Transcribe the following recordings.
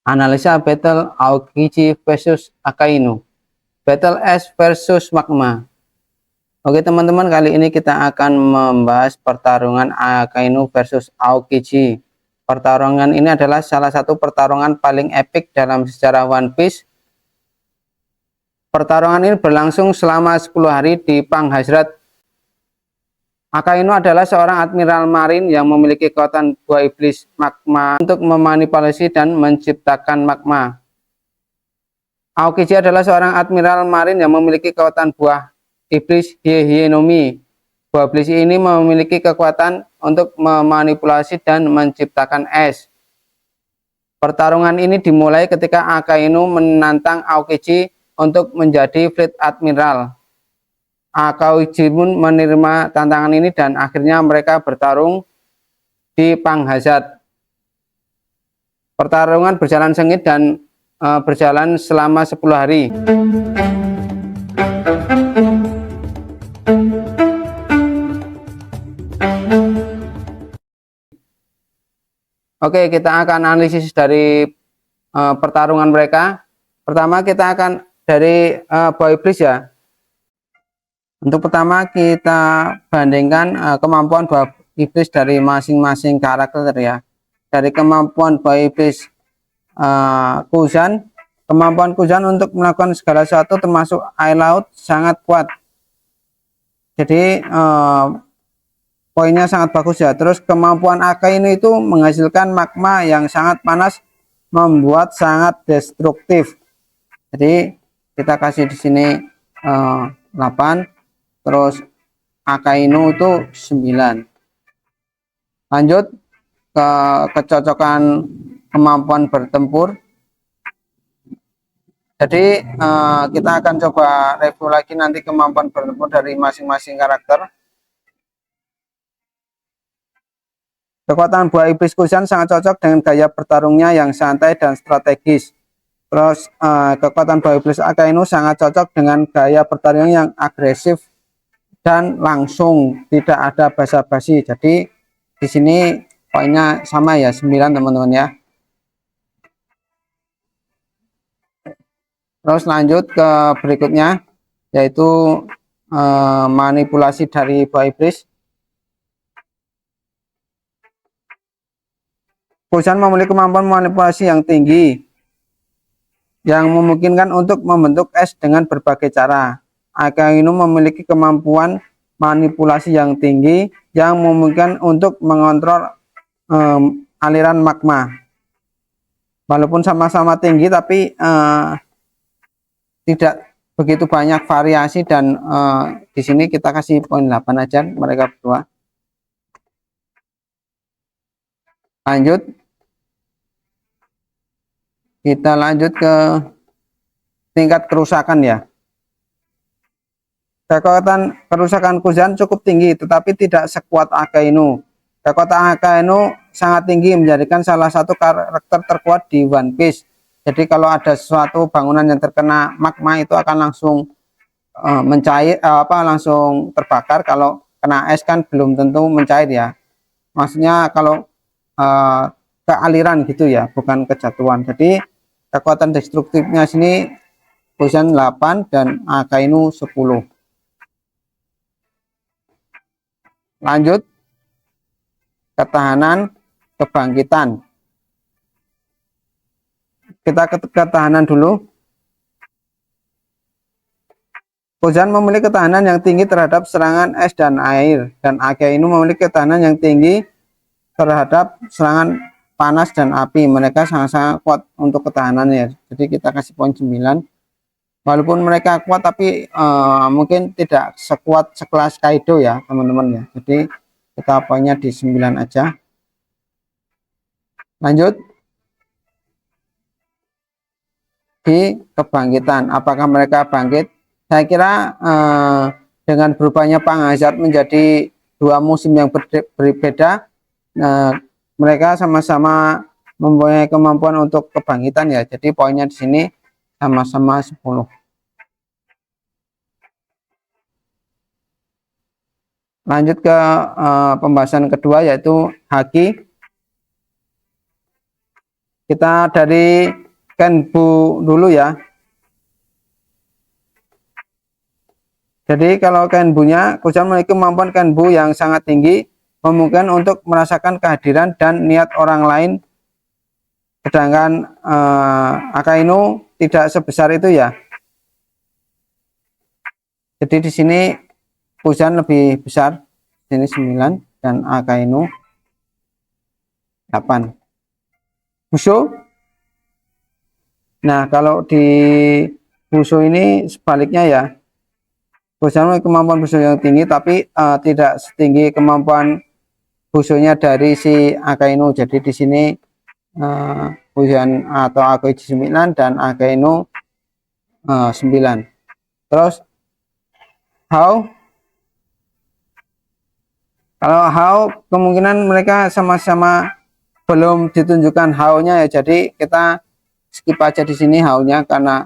Analisa battle Aokiji versus Akainu. Battle es versus magma. Oke teman-teman, kali ini kita akan membahas pertarungan Akainu versus Aokiji. Pertarungan ini adalah salah satu pertarungan paling epik dalam sejarah One Piece. Pertarungan ini berlangsung selama 10 hari di Panghazrat. Akainu adalah seorang admiral marin yang memiliki kekuatan buah iblis magma untuk memanipulasi dan menciptakan magma. Aokiji adalah seorang admiral marin yang memiliki kekuatan buah iblis Hyenomi. Buah iblis ini memiliki kekuatan untuk memanipulasi dan menciptakan es. Pertarungan ini dimulai ketika Akainu menantang Aokiji untuk menjadi Fleet Admiral. Aokiji pun menerima tantangan ini dan akhirnya mereka bertarung di Panghazrat. Pertarungan berjalan sengit dan berjalan selama 10 hari. Oke, kita akan analisis dari pertarungan mereka. Pertama kita akan dari buah iblis ya. Untuk pertama kita bandingkan kemampuan buah iblis dari masing-masing karakter ya. Dari kemampuan buah iblis Kuzan, kemampuan Kuzan untuk melakukan segala sesuatu termasuk air laut sangat kuat. Jadi poinnya sangat bagus ya. Terus kemampuan Akainu itu menghasilkan magma yang sangat panas, membuat sangat destruktif. Jadi kita kasih di sini 8, terus Akainu itu 9. Lanjut ke kecocokan kemampuan bertempur. Jadi kita akan coba review lagi nanti kemampuan bertempur dari masing-masing karakter. Kekuatan buah iblis Kuzan sangat cocok dengan gaya bertarungnya yang santai dan strategis. Terus kekuatan buah iblis Akainu sangat cocok dengan gaya pertarungan yang agresif dan langsung, tidak ada basa-basi. Jadi di sini poinnya sama ya, 9 teman-teman ya. Terus lanjut ke berikutnya, yaitu manipulasi dari buah iblis. Kuzan memiliki kemampuan manipulasi yang tinggi yang memungkinkan untuk membentuk es dengan berbagai cara. Akainu memiliki kemampuan manipulasi yang tinggi yang memungkinkan untuk mengontrol aliran magma. Walaupun sama-sama tinggi tapi tidak begitu banyak variasi, dan di sini kita kasih poin 8 aja mereka berdua. Lanjut, kita lanjut ke tingkat kerusakan ya. Kekuatan kerusakan Kuzan cukup tinggi tetapi tidak sekuat Akainu. Kekuatan Akainu sangat tinggi menjadikan salah satu karakter terkuat di One Piece. Jadi kalau ada suatu bangunan yang terkena magma itu akan langsung mencair, langsung terbakar. Kalau kena es kan belum tentu mencair ya. Maksudnya kalau ke aliran gitu ya, bukan kejatuhan. Jadi kekuatan destruktifnya sini Kuzan 8 dan Akainu 10. Lanjut, ketahanan kebangkitan. Kita ke ketahanan dulu. Kuzan memiliki ketahanan yang tinggi terhadap serangan es dan air, dan Akainu memiliki ketahanan yang tinggi terhadap serangan panas dan api. Mereka sangat-sangat kuat untuk ketahanannya. Jadi kita kasih poin 9. Walaupun mereka kuat tapi mungkin tidak sekuat sekelas Kaido ya teman-teman ya. Jadi kita poinnya di 9 aja. Lanjut di kebangkitan. Apakah mereka bangkit? Saya kira dengan berubahnya Panghazrat menjadi 2 musim yang berbeda, mereka sama-sama mempunyai kemampuan untuk kebangkitan ya. Jadi poinnya di sini sama-sama 10. Lanjut ke pembahasan kedua, yaitu haki. Kita dari Kenbu dulu ya. Jadi kalau Kenbunya, Kusan memiliki kemampuan Kenbu yang sangat tinggi, memungkinkan untuk merasakan kehadiran dan niat orang lain, sedangkan Akainu tidak sebesar itu ya. Jadi di sini Kusan lebih besar, sini 9 dan Akainu 8. Busho. Nah, kalau di Busho ini sebaliknya ya. Kusan memiliki kemampuan Busho yang tinggi, tapi tidak setinggi kemampuan Bushonya dari si Akainu. Jadi di sini Kusan atau Akoichi 9 dan Akainu 9. Terus Hao. Kalau Hao kemungkinan mereka sama-sama belum ditunjukkan Hao-nya ya. Jadi kita skip aja di sini Hao-nya karena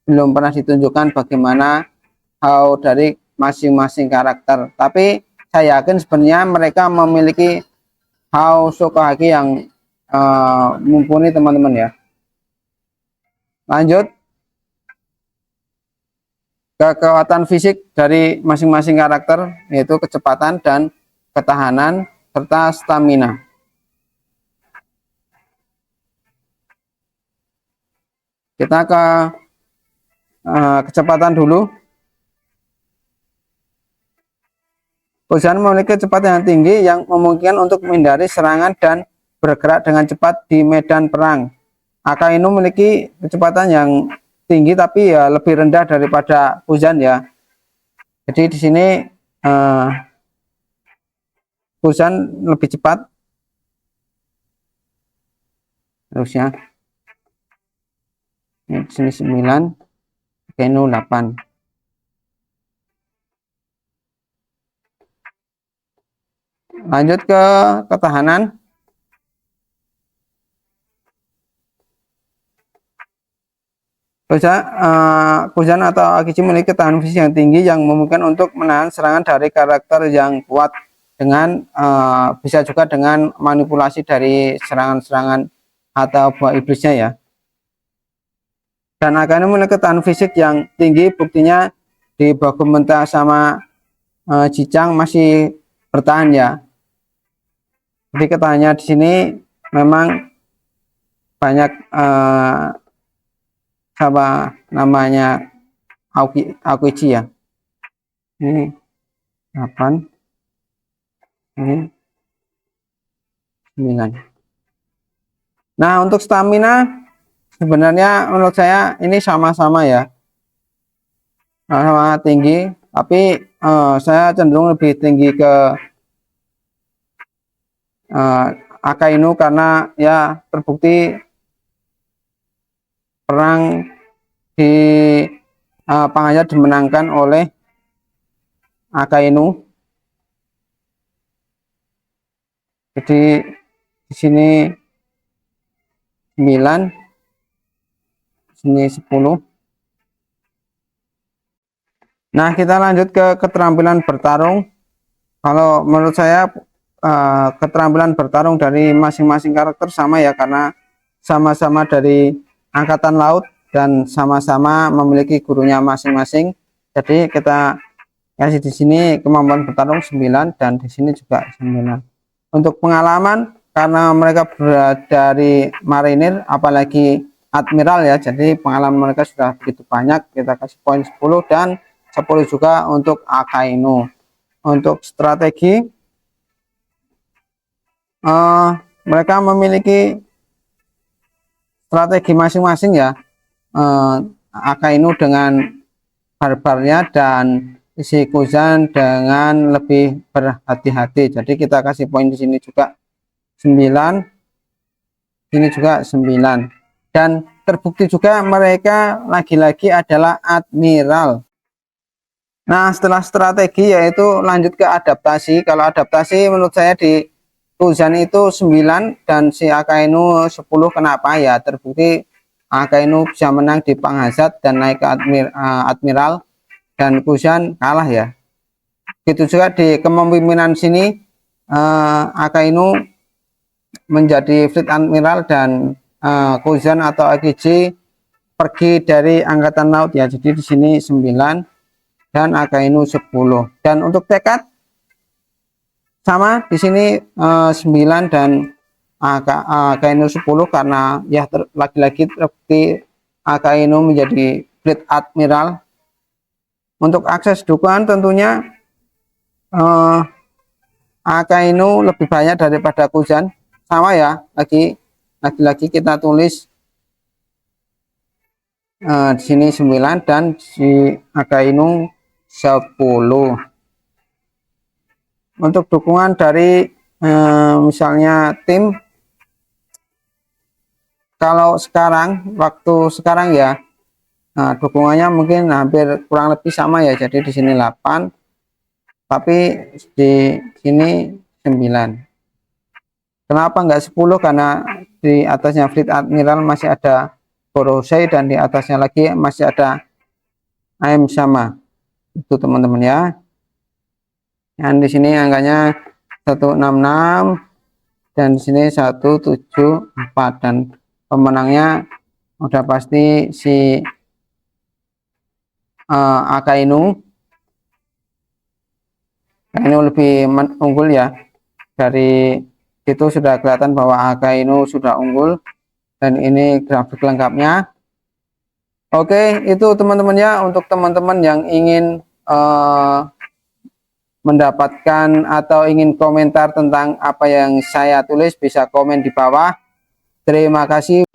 belum pernah ditunjukkan bagaimana Hao dari masing-masing karakter. Tapi saya yakin sebenarnya mereka memiliki Hao Shokugeki yang mumpuni teman-teman ya. Lanjut kekuatan fisik dari masing-masing karakter, yaitu kecepatan dan ketahanan serta stamina. Kita ke kecepatan dulu. Kusan memiliki kecepatan yang tinggi yang memungkinkan untuk menghindari serangan dan bergerak dengan cepat di medan perang. Akainu memiliki kecepatan yang tinggi tapi ya lebih rendah daripada Kusan ya. Jadi di sini Kusan lebih cepat. Terusnya di sini 9, Akainu 8. Lanjut ke ketahanan. Kusan atau Akechi memiliki ketahanan fisik yang tinggi yang memungkinkan untuk menahan serangan dari karakter yang kuat dengan bisa juga dengan manipulasi dari serangan-serangan atau buah iblisnya ya. Dan Akainu memiliki ketahanan fisik yang tinggi, buktinya di Bakumenta sama Jicang masih bertahan ya. Jadi ketahanannya di sini memang banyak apa namanya Aokiji ya. Ini 8, ini 9. Nah, untuk stamina sebenarnya menurut saya ini sama-sama ya, sama tinggi, tapi saya cenderung lebih tinggi ke Akainu karena ya terbukti perang di Panghasat dimenangkan oleh Akainu. Jadi di sini 9, sini 10. Nah, kita lanjut ke keterampilan bertarung. Kalau menurut saya keterampilan bertarung dari masing-masing karakter sama ya, karena sama-sama dari angkatan laut dan sama-sama memiliki gurunya masing-masing. Jadi kita kasih di sini kemampuan bertarung 9 dan di sini juga 9. Untuk pengalaman karena mereka berada dari marinir apalagi admiral ya, jadi pengalaman mereka sudah begitu banyak, kita kasih poin 10 dan 10 juga untuk Akainu. Untuk strategi mereka memiliki strategi masing-masing ya. Akainu dengan barbarnya dan si Kusan dengan lebih berhati-hati. Jadi kita kasih poin di sini juga 9, ini juga 9. Dan terbukti juga mereka lagi-lagi adalah admiral. Nah, setelah strategi yaitu lanjut ke adaptasi. Kalau adaptasi menurut saya di Kusan itu 9 dan si Akainu 10. Kenapa ya? Terbukti Akainu bisa menang di Panghasat dan naik ke admiral dan Kusan kalah ya. Begitu juga di kepemimpinan sini Akainu menjadi fleet admiral dan Kuzan atau AGJ pergi dari angkatan laut ya. Jadi di sini 9 dan Akainu 10. Dan untuk tekad sama di sini 9 dan Akainu 10 karena ya lagi-lagi terbukti Akainu menjadi Fleet Admiral. Untuk akses dukungan tentunya Akainu lebih banyak daripada Kuzan, sama ya, lagi-lagi kita tulis di sini 9 dan si Akainu 10. Untuk dukungan dari misalnya tim, kalau sekarang waktu sekarang ya, dukungannya mungkin hampir kurang lebih sama ya. Jadi di sini 8 tapi di sini 9. Kenapa enggak 10? Karena di atasnya Fleet Admiral masih ada Borosei dan di atasnya lagi masih ada AM sama. Itu teman-teman ya. Dan di sini angkanya 166 dan di sini 174 dan pemenangnya udah pasti si Akainu. Ini lebih unggul ya. Dari itu sudah kelihatan bahwa Akainu sudah unggul dan ini grafik lengkapnya. Oke, itu teman-teman ya, untuk teman-teman yang ingin mendapatkan atau ingin komentar tentang apa yang saya tulis, bisa komen di bawah. Terima kasih.